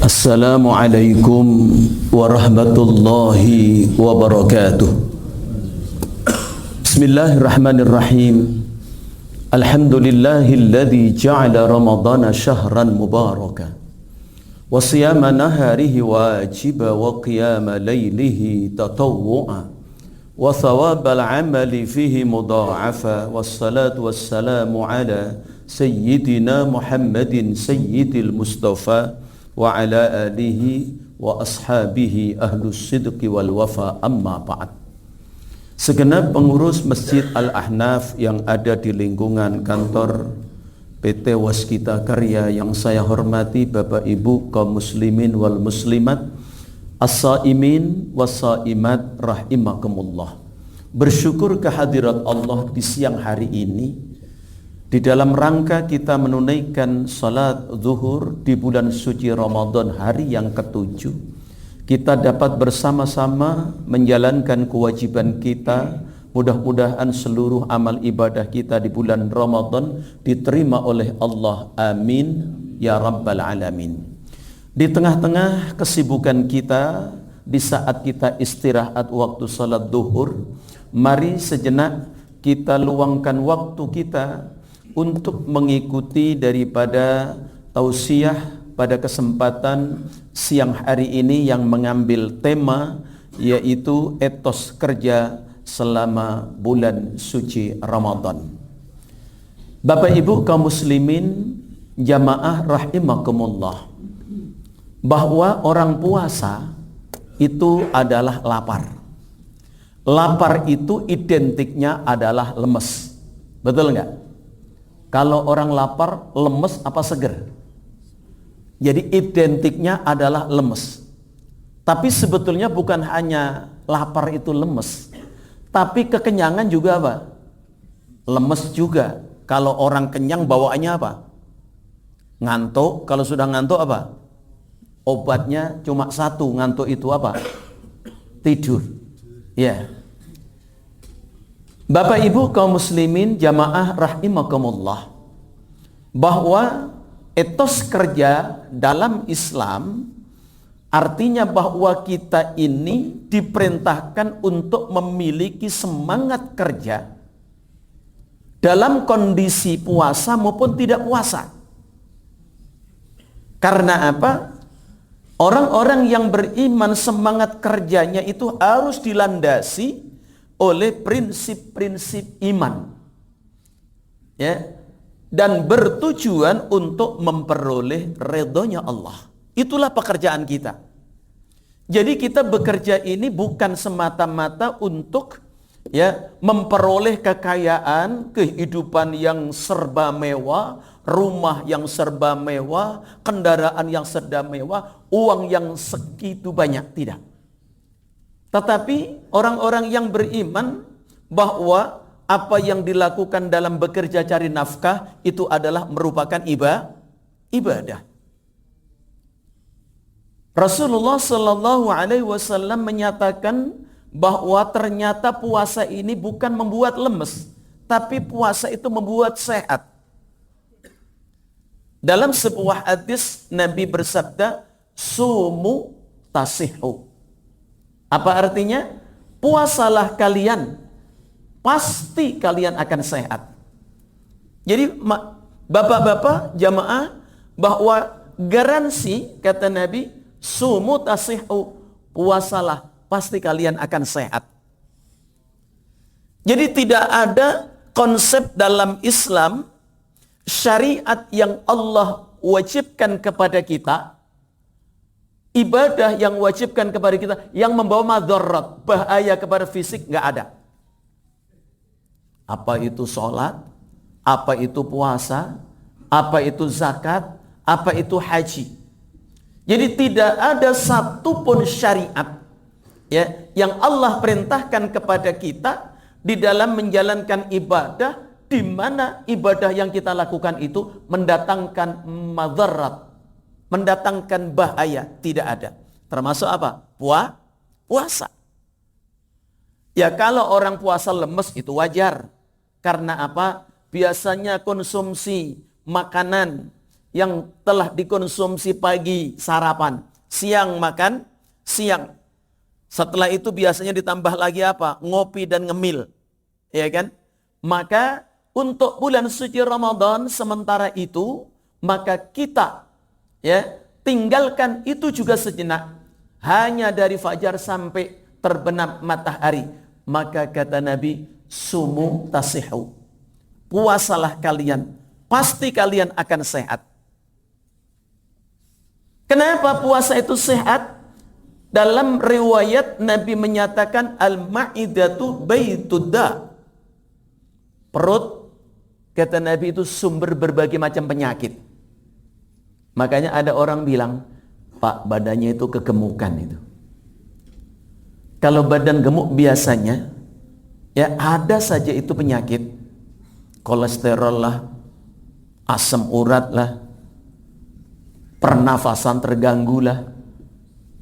Assalamualaikum warahmatullahi wabarakatuh. Bismillahirrahmanirrahim. Alhamdulillahilladzi ja'ala ramadhana syahran mubaraka wa siyama naharihi wajiba wa qiyama laylihi tatawwu'a wa thawabal amali fihi mudha'afa wassalatu wassalamu ala sayyidina Muhammadin sayyidil mustafa wa ala alihi wa ashabihi ahlus sidqi wal wafa amma ba'd. Segenap pengurus Masjid Al-Ahnaf yang ada di lingkungan kantor PT Waskita Karya yang saya hormati, Bapak Ibu kaum muslimin wal muslimat, as-saimin was-saimat rahimakumullah. Bersyukur kehadirat Allah di siang hari ini di dalam rangka kita menunaikan salat zuhur di bulan suci Ramadan hari yang ke-7, kita dapat bersama-sama menjalankan kewajiban kita. Mudah-mudahan seluruh amal ibadah kita di bulan Ramadan diterima oleh Allah. Amin ya rabbal alamin. Di tengah-tengah kesibukan kita, di saat kita istirahat waktu salat zuhur, mari sejenak kita luangkan waktu kita untuk mengikuti daripada tausiah pada kesempatan siang hari ini yang mengambil tema yaitu etos kerja selama bulan suci Ramadan. Bapak Ibu kaum muslimin jamaah rahimakumullah, bahwa orang puasa itu adalah lapar. Lapar itu identiknya adalah lemes. Betul enggak? Kalau orang lapar, lemes apa seger? Jadi identiknya adalah lemes. Tapi sebetulnya bukan hanya lapar itu lemes, tapi kekenyangan juga apa? Lemes juga. Kalau orang kenyang bawaannya apa? Ngantuk. Kalau sudah ngantuk apa? Obatnya cuma satu, ngantuk itu apa? Tidur. Ya. Bapak Ibu kaum muslimin jamaah rahimakumullah, bahwa etos kerja dalam Islam artinya bahwa kita ini diperintahkan untuk memiliki semangat kerja dalam kondisi puasa maupun tidak puasa. Karena apa? Orang-orang yang beriman semangat kerjanya itu harus dilandasi oleh prinsip-prinsip iman, ya, dan bertujuan untuk memperoleh ridhonya Allah. Itulah pekerjaan kita. Jadi kita bekerja ini bukan semata-mata untuk memperoleh kekayaan, kehidupan yang serba mewah, rumah yang serba mewah, kendaraan yang serba mewah, uang yang segitu banyak, tidak. Tetapi orang-orang yang beriman bahwa apa yang dilakukan dalam bekerja cari nafkah itu adalah merupakan ibadah. Rasulullah Shallallahu Alaihi Wasallam menyatakan bahwa ternyata puasa ini bukan membuat lemes, tapi puasa itu membuat sehat. Dalam sebuah hadis Nabi bersabda, "Sumu tasihu." Apa artinya? Puasalah kalian, pasti kalian akan sehat. Jadi bapak-bapak jamaah, bahwa garansi kata Nabi, sumu tasihu, puasalah pasti kalian akan sehat. Jadi tidak ada konsep dalam Islam, syariat yang Allah wajibkan kepada kita, ibadah yang wajibkan kepada kita yang membawa madarat, bahaya kepada fisik, nggak ada. Apa itu sholat, apa itu puasa, apa itu zakat, apa itu haji. Jadi tidak ada satupun syariat yang Allah perintahkan kepada kita di dalam menjalankan ibadah, di mana ibadah yang kita lakukan itu mendatangkan madarat, mendatangkan bahaya, tidak ada. Termasuk apa? Puasa. Ya kalau orang puasa lemes itu wajar. Karena apa? Biasanya konsumsi makanan yang telah dikonsumsi pagi sarapan, siang makan, siang. Setelah itu biasanya ditambah lagi apa? Ngopi dan ngemil. Ya kan? Maka untuk bulan suci Ramadan sementara itu, maka kita tinggalkan itu juga sejenak. Hanya dari fajar sampai terbenam matahari. Maka kata Nabi, sumu tasihu. Puasalah kalian, pasti kalian akan sehat. Kenapa puasa itu sehat? Dalam riwayat Nabi menyatakan al-ma'idatu baitudda. Perut, kata Nabi, itu sumber berbagai macam penyakit. Makanya ada orang bilang, Pak, badannya itu kegemukan itu. Kalau badan gemuk biasanya ada saja itu penyakit. Kolesterol lah, asam urat lah, pernafasan terganggu lah,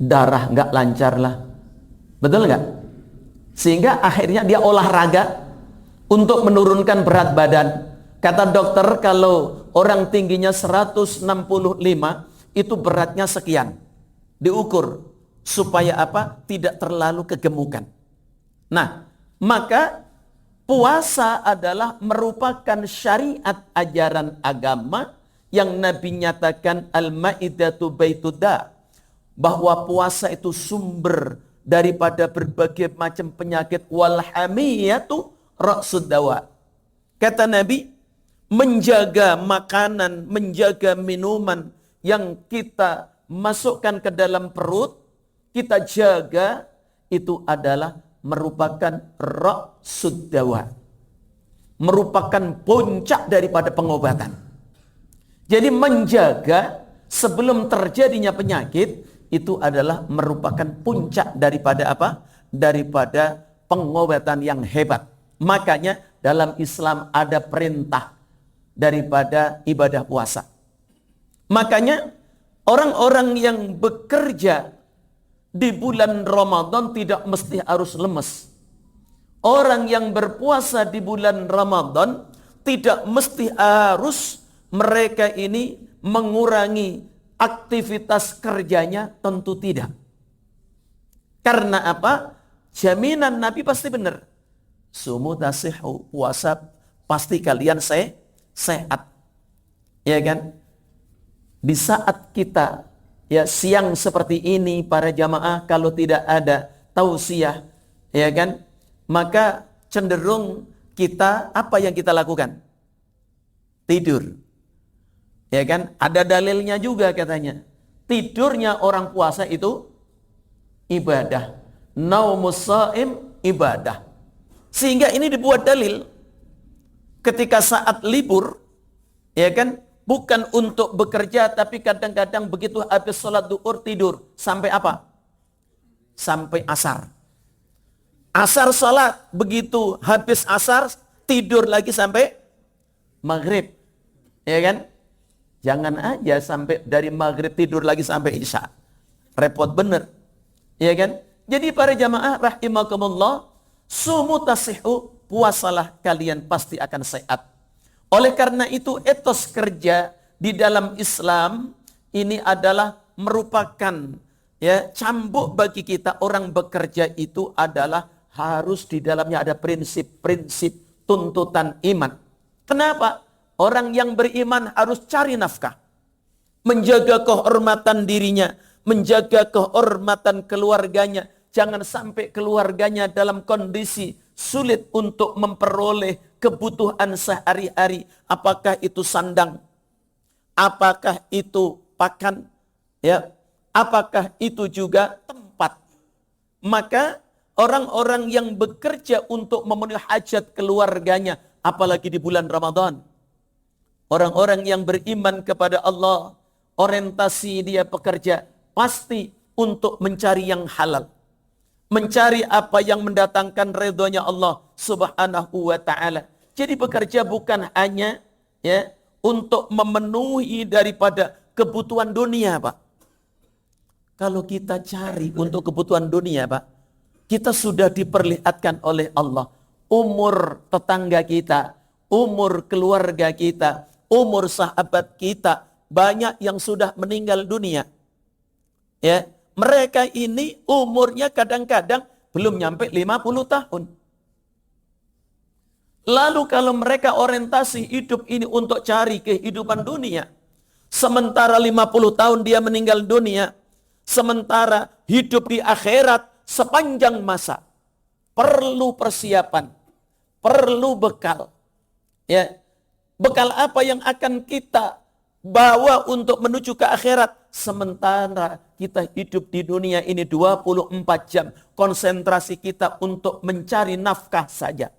darah nggak lancar lah. Betul nggak? Sehingga akhirnya dia olahraga untuk menurunkan berat badan. Kata dokter kalau orang tingginya 165 itu beratnya sekian. Diukur supaya apa? Tidak terlalu kegemukan. Nah, maka puasa adalah merupakan syariat ajaran agama yang Nabi nyatakan al-ma'idatu baitudda, bahwa puasa itu sumber daripada berbagai macam penyakit, wal hamiyatu ra'sud dawa. Kata Nabi, menjaga makanan, menjaga minuman yang kita masukkan ke dalam perut, kita jaga, itu adalah merupakan ra'sud dawa, merupakan puncak daripada pengobatan. Jadi menjaga sebelum terjadinya penyakit itu adalah merupakan puncak daripada apa? Daripada pengobatan yang hebat. Makanya dalam Islam ada perintah daripada ibadah puasa. Makanya orang-orang yang bekerja di bulan Ramadan tidak mesti harus lemes. Orang yang berpuasa di bulan Ramadan tidak mesti harus mereka ini mengurangi aktivitas kerjanya, tentu tidak. Karena apa? Jaminan Nabi pasti benar. Sumu tasihu, puasa pasti kalian sehat. Ya kan? Di saat kita siang seperti ini para jamaah, kalau tidak ada tausiah, ya kan? Maka cenderung kita apa yang kita lakukan? Tidur. Ya kan? Ada dalilnya juga katanya. Tidurnya orang puasa itu ibadah. Naumus shaim ibadah. Sehingga ini dibuat dalil ketika saat libur, ya kan? Bukan untuk bekerja, tapi kadang-kadang begitu habis sholat duhur tidur. Sampai apa? Sampai asar. Asar sholat, begitu habis asar tidur lagi sampai maghrib. Ya kan? Jangan aja sampai dari maghrib tidur lagi sampai isya. Repot bener. Ya kan? Jadi para jamaah rahimakumullah, sumu tasihu, puasalah kalian pasti akan sehat. Oleh karena itu etos kerja di dalam Islam ini adalah merupakan cambuk bagi kita. Orang bekerja itu adalah harus di dalamnya ada prinsip-prinsip tuntutan iman. Kenapa? Orang yang beriman harus cari nafkah, menjaga kehormatan dirinya, menjaga kehormatan keluarganya. Jangan sampai keluarganya dalam kondisi sulit untuk memperoleh kebutuhan sehari-hari. Apakah itu sandang? Apakah itu pakan? Apakah itu juga tempat? Maka orang-orang yang bekerja untuk memenuhi hajat keluarganya, apalagi di bulan Ramadan. Orang-orang yang beriman kepada Allah, orientasi dia bekerja pasti untuk mencari yang halal. Mencari apa yang mendatangkan ridhonya Allah Subhanahu wa ta'ala. Jadi bekerja bukan hanya untuk memenuhi daripada kebutuhan dunia, Pak. Kalau kita cari untuk kebutuhan dunia, Pak, kita sudah diperlihatkan oleh Allah umur tetangga kita, umur keluarga kita, umur sahabat kita banyak yang sudah meninggal dunia. Ya, mereka ini umurnya kadang-kadang belum nyampe 50 tahun. Lalu kalau mereka orientasi hidup ini untuk cari kehidupan dunia, sementara 50 tahun dia meninggal dunia, sementara hidup di akhirat sepanjang masa, perlu persiapan, perlu bekal. Ya, bekal apa yang akan kita bawa untuk menuju ke akhirat, sementara kita hidup di dunia ini 24 jam, konsentrasi kita untuk mencari nafkah saja.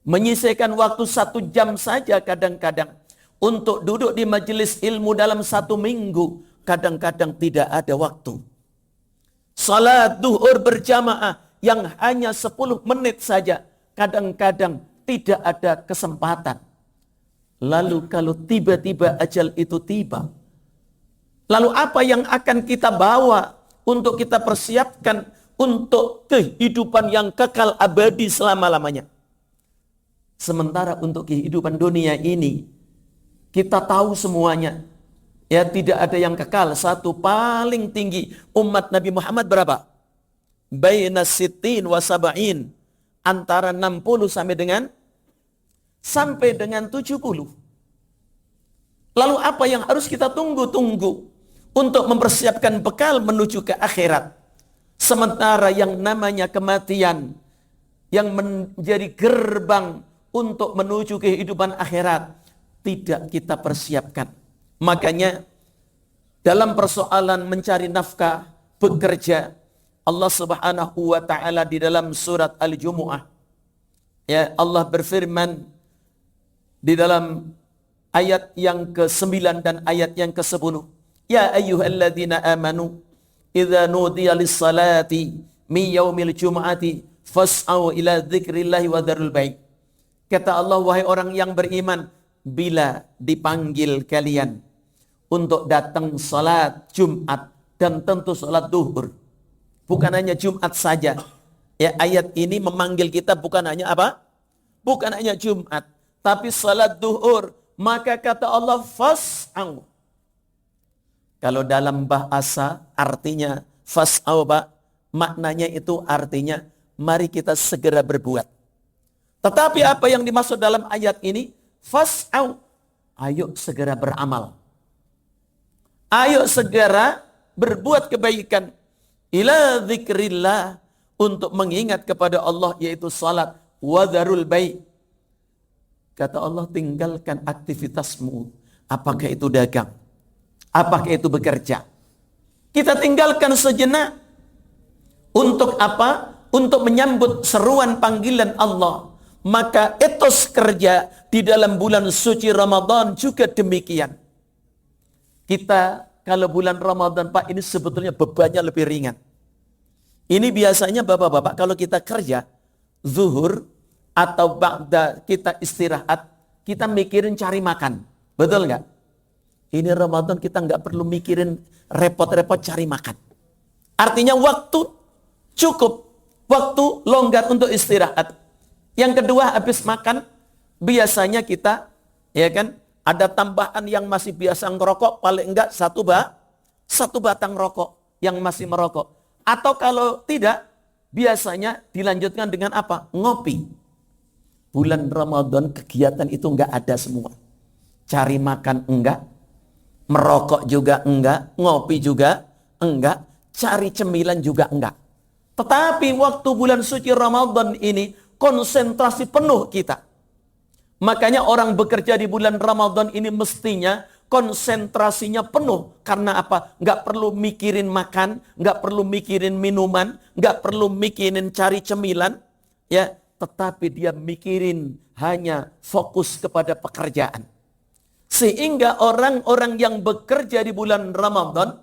Menyisihkan waktu 1 jam saja kadang-kadang untuk duduk di majelis ilmu dalam 1 minggu, kadang-kadang tidak ada waktu. Salat duhur berjamaah yang hanya 10 menit saja, kadang-kadang tidak ada kesempatan. Lalu kalau tiba-tiba ajal itu tiba, lalu apa yang akan kita bawa untuk kita persiapkan untuk kehidupan yang kekal abadi selama-lamanya? Sementara untuk kehidupan dunia ini, kita tahu semuanya. Ya, tidak ada yang kekal. Satu paling tinggi umat Nabi Muhammad berapa? Baina sittin wa sab'in. Antara 60 sampai dengan 70. Lalu apa yang harus kita tunggu-tunggu untuk mempersiapkan bekal menuju ke akhirat? Sementara yang namanya kematian yang menjadi gerbang untuk menuju kehidupan akhirat tidak kita persiapkan. Makanya dalam persoalan mencari nafkah, bekerja, Allah Subhanahu wa taala di dalam surat Al-Jumu'ah, ya, Allah berfirman di dalam ayat yang ke-9 dan ayat yang ke-10, ya ayyuhalladzina amanu idza nudiya lis-salati min yaumil jumu'ati fas'au ila dzikrillahi wa dzarul bai'. Kata Allah, wahai orang yang beriman, bila dipanggil kalian untuk datang salat Jumat, dan tentu salat duhur, bukan hanya Jumat saja. Ya, ayat ini memanggil kita bukan hanya apa? Bukan hanya Jumat, tapi salat duhur. Maka kata Allah, fas'au. Kalau dalam bahasa artinya fas'au, Pak, maknanya itu artinya mari kita segera berbuat. Tetapi apa yang dimaksud dalam ayat ini? Fas'au, ayo segera beramal. Ayo segera berbuat kebaikan. Ila dzikrillah, untuk mengingat kepada Allah, yaitu salat. Wa dzarul bai'. Kata Allah, tinggalkan aktivitasmu. Apakah itu dagang? Apakah itu bekerja? Kita tinggalkan sejenak. Untuk apa? Untuk menyambut seruan panggilan Allah. Maka etos kerja di dalam bulan suci Ramadan juga demikian. Kita kalau bulan Ramadan, Pak, ini sebetulnya bebannya lebih ringan. Ini biasanya bapak-bapak kalau kita kerja zuhur atau ba'da kita istirahat, kita mikirin cari makan. Betul nggak? Ini Ramadan kita nggak perlu mikirin repot-repot cari makan. Artinya waktu cukup, waktu longgar untuk istirahat. Yang kedua, habis makan biasanya kita, ya kan, ada tambahan yang masih biasa ngerokok, paling enggak satu batang rokok yang masih merokok. Atau kalau tidak, biasanya dilanjutkan dengan apa? Ngopi. Bulan Ramadan kegiatan itu enggak ada semua. Cari makan enggak, merokok juga enggak, ngopi juga enggak, cari cemilan juga enggak. Tetapi waktu bulan suci Ramadan ini konsentrasi penuh kita. Makanya orang bekerja di bulan Ramadan ini mestinya konsentrasinya penuh. Karena apa? Nggak perlu mikirin makan, nggak perlu mikirin minuman, nggak perlu mikirin cari cemilan, ya. Tetapi dia mikirin hanya fokus kepada pekerjaan. Sehingga orang-orang yang bekerja di bulan Ramadan,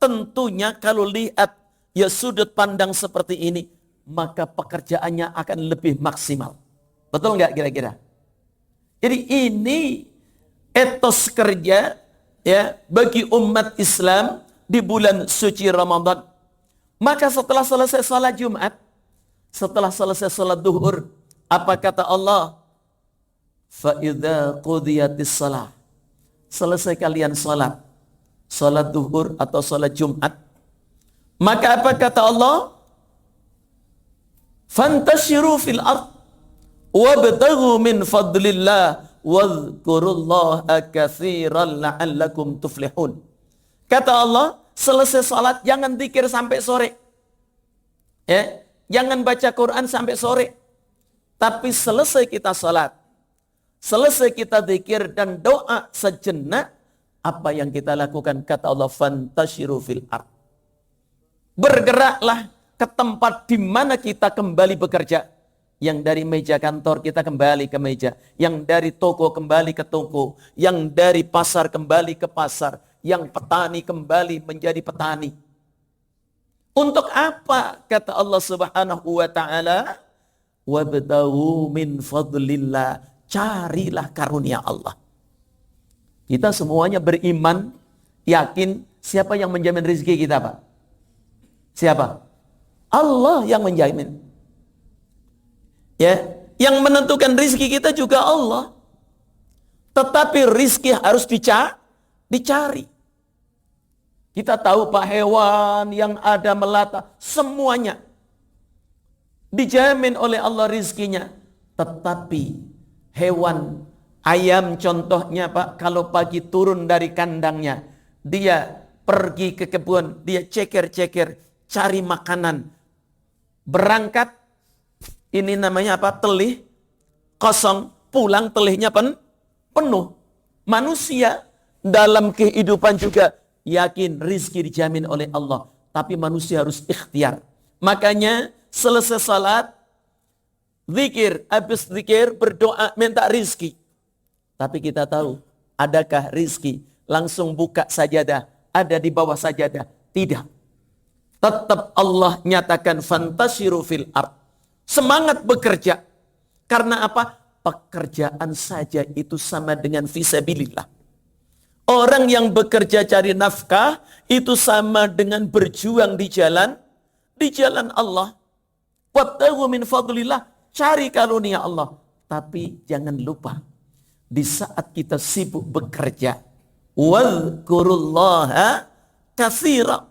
tentunya kalau lihat ya sudut pandang seperti ini, maka pekerjaannya akan lebih maksimal. Betul nggak kira-kira? Jadi ini etos kerja ya bagi umat Islam di bulan suci Ramadan. Maka setelah selesai salat Jumat, setelah selesai salat duhur, apa kata Allah? Fa idza qudiyatis shalah. selesai kalian salat zuhur atau salat Jumat, maka apa kata Allah? Fantashiru fil ard wabtaghu min fadlillah wadhkurullaha katsiran la'allakum tuflihun. Kata Allah, selesai salat jangan zikir sampai sore. Ya, jangan baca Quran sampai sore. Tapi selesai kita salat, selesai kita zikir dan doa sejenak, apa yang kita lakukan? Kata Allah, fantashiru fil ard. Bergeraklah ke tempat di mana kita kembali bekerja. Yang dari meja kantor kita kembali ke meja, yang dari toko kembali ke toko, yang dari pasar kembali ke pasar, yang petani kembali menjadi petani. Untuk apa? Kata Allah Subhanahu wa taala, wabtaghu min fadlillah, carilah karunia Allah. Kita semuanya beriman, yakin siapa yang menjamin rezeki kita, Pak? Siapa? Allah yang menjamin. Ya, yang menentukan rezeki kita juga Allah. Tetapi rezeki harus dicari. Kita tahu Pak, hewan yang ada melata semuanya dijamin oleh Allah rezekinya. Tetapi hewan ayam contohnya Pak, kalau pagi turun dari kandangnya, dia pergi ke kebun, dia ceker-ceker cari makanan. Berangkat, ini namanya apa? Telih kosong, pulang telihnya penuh. Manusia dalam kehidupan juga yakin rizki dijamin oleh Allah, tapi manusia harus ikhtiar. Makanya selesai salat, zikir, habis zikir berdoa minta rizki. Tapi kita tahu, adakah rizki langsung buka sajadah, ada di bawah sajadah? Tidak. Tetap Allah nyatakan fantashiru fil ard. Semangat bekerja. Karena apa? Pekerjaan saja itu sama dengan fisabilillah. Orang yang bekerja cari nafkah itu sama dengan berjuang di jalan Allah. Wabtaghu min fadlillah, cari karunia Allah. Tapi jangan lupa, di saat kita sibuk bekerja, wadhkurullaha katsira,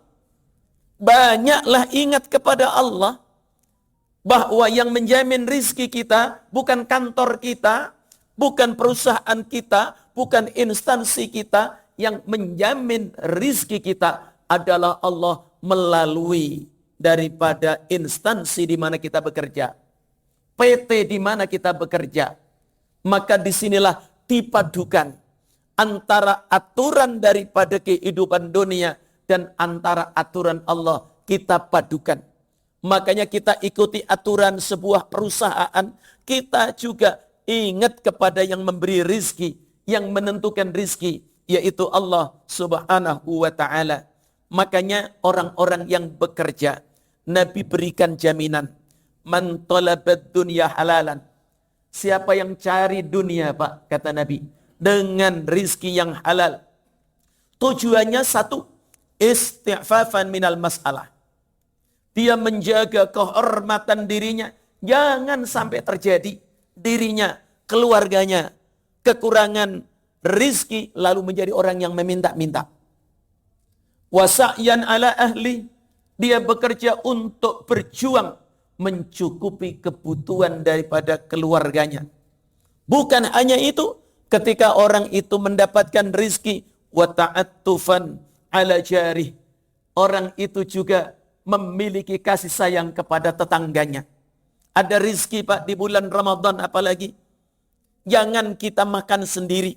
banyaklah ingat kepada Allah, bahwa yang menjamin rizki kita bukan kantor kita, bukan perusahaan kita, bukan instansi kita. Yang menjamin rizki kita adalah Allah melalui daripada instansi di mana kita bekerja, PT di mana kita bekerja. Maka disinilah dipadukan antara aturan daripada kehidupan dunia dan antara aturan Allah, kita padukan. Makanya kita ikuti aturan sebuah perusahaan, kita juga ingat kepada yang memberi rizki, yang menentukan rizki, yaitu Allah Subhanahu wa ta'ala. Makanya orang-orang yang bekerja, Nabi berikan jaminan, man talabad dunya halalan. Siapa yang cari dunia Pak, kata Nabi, dengan rizki yang halal. Tujuannya satu, isti'fafan minal masalah. Dia menjaga kehormatan dirinya, jangan sampai terjadi dirinya, keluarganya kekurangan rizki lalu menjadi orang yang meminta-minta. Wasa'yan ala ahli, dia bekerja untuk berjuang mencukupi kebutuhan daripada keluarganya. Bukan hanya itu, ketika orang itu mendapatkan rizki, wa ta'attufan ala jarih, orang itu juga memiliki kasih sayang kepada tetangganya. Ada rizki Pak di bulan Ramadan apalagi, jangan kita makan sendiri.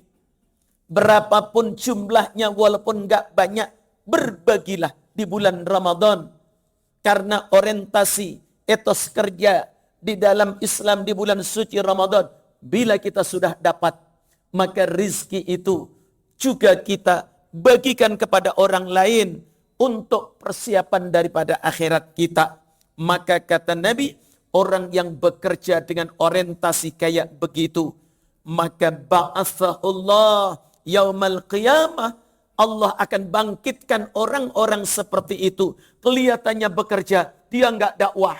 Berapapun jumlahnya walaupun enggak banyak, berbagilah di bulan Ramadan. Karena orientasi etos kerja di dalam Islam di bulan suci Ramadan, bila kita sudah dapat, maka rizki itu juga kita bagikan kepada orang lain untuk persiapan daripada akhirat kita. Maka kata Nabi, orang yang bekerja dengan orientasi kayak begitu, maka ba'athahullah yaumal qiyamah, Allah akan bangkitkan orang-orang seperti itu. Kelihatannya bekerja, dia enggak dakwah,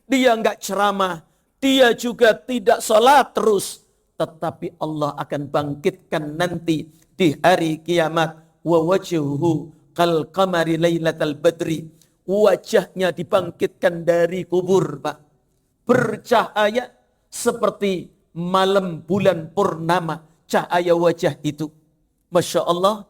dia enggak ceramah, dia juga tidak sholat terus. Tetapi Allah akan bangkitkan nanti di hari kiamat. Wa wajhuhu kal qamari lailatal badri. Wajahnya dibangkitkan dari kubur, Pak. Bercahaya seperti malam bulan purnama. Cahaya wajah itu. Masya Allah.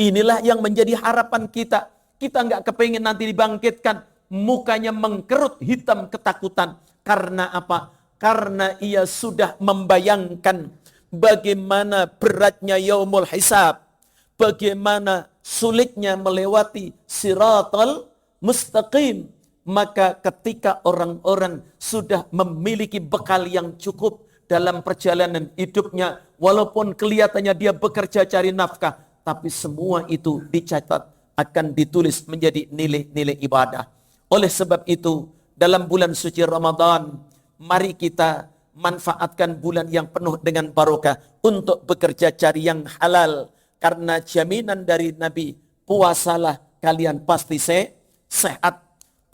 Inilah yang menjadi harapan kita. Kita nggak kepingin nanti dibangkitkan. Mukanya mengkerut hitam ketakutan. Karena apa? Karena ia sudah membayangkan bagaimana beratnya yaumul hisab. Bagaimana sulitnya melewati siratal mustaqim. Maka ketika orang-orang sudah memiliki bekal yang cukup dalam perjalanan hidupnya, walaupun kelihatannya dia bekerja cari nafkah, tapi semua itu dicatat akan ditulis menjadi nilai-nilai ibadah. Oleh sebab itu, dalam bulan suci Ramadan, mari kita manfaatkan bulan yang penuh dengan barokah untuk bekerja cari yang halal. Karena jaminan dari Nabi, puasalah kalian pasti sehat.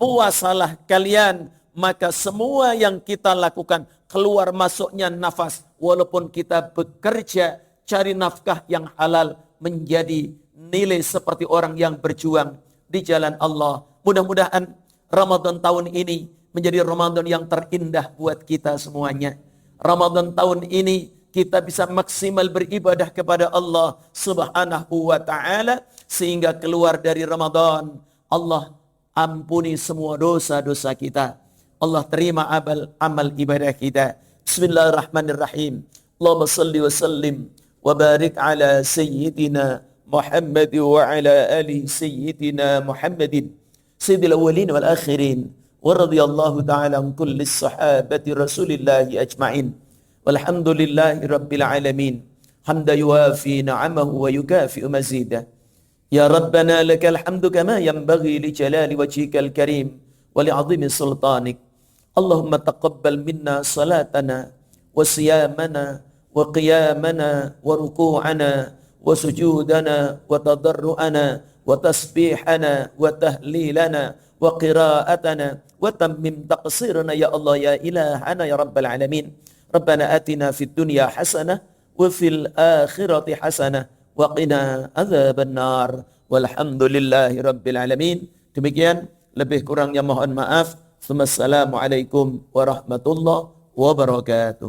Puasalah kalian, maka semua yang kita lakukan, keluar masuknya nafas, walaupun kita bekerja cari nafkah yang halal, menjadi nilai seperti orang yang berjuang di jalan Allah. Mudah-mudahan Ramadan tahun ini menjadi Ramadan yang terindah buat kita semuanya. Ramadan tahun ini kita bisa maksimal beribadah kepada Allah Subhanahu wa ta'ala, sehingga keluar dari Ramadan Allah ampuni semua dosa-dosa kita. Allah terima amal ibadah kita. Bismillahirrahmanirrahim. Allahumma salli wa sallim wa barik ala sayyidina Muhammad wa ala ali sayyidina Muhammadin sayyidil awwalin wal akhirin. Wa radiyallahu ta'ala an kulli sahabati rasulillahi ajma'in. Walhamdulillahi rabbil alamin. Hamda yuwafi na'amahu wa yukafi'u mazidah. Ya Rabbana lakal hamdu kama yanbaghi li jalali wajhikal karim wa li 'azimi sultanik. Allahumma taqabbal minna salatana wa siyamana wa qiyamana wa ruku'ana wa sujudana wa tadarru'ana wa tasbihana wa tahlilana wa qira'atana wa tammim taqsirana ya Allah ya ilahana ya rabbal alamin. Rabbana atina fid dunya hasanah wa fil akhirati hasanah wa qina adzaban nar. Walhamdulillahi rabbil alamin. Demikian, lebih kurangnya mohon maaf. Assalamualaikum warahmatullahi wabarakatuh.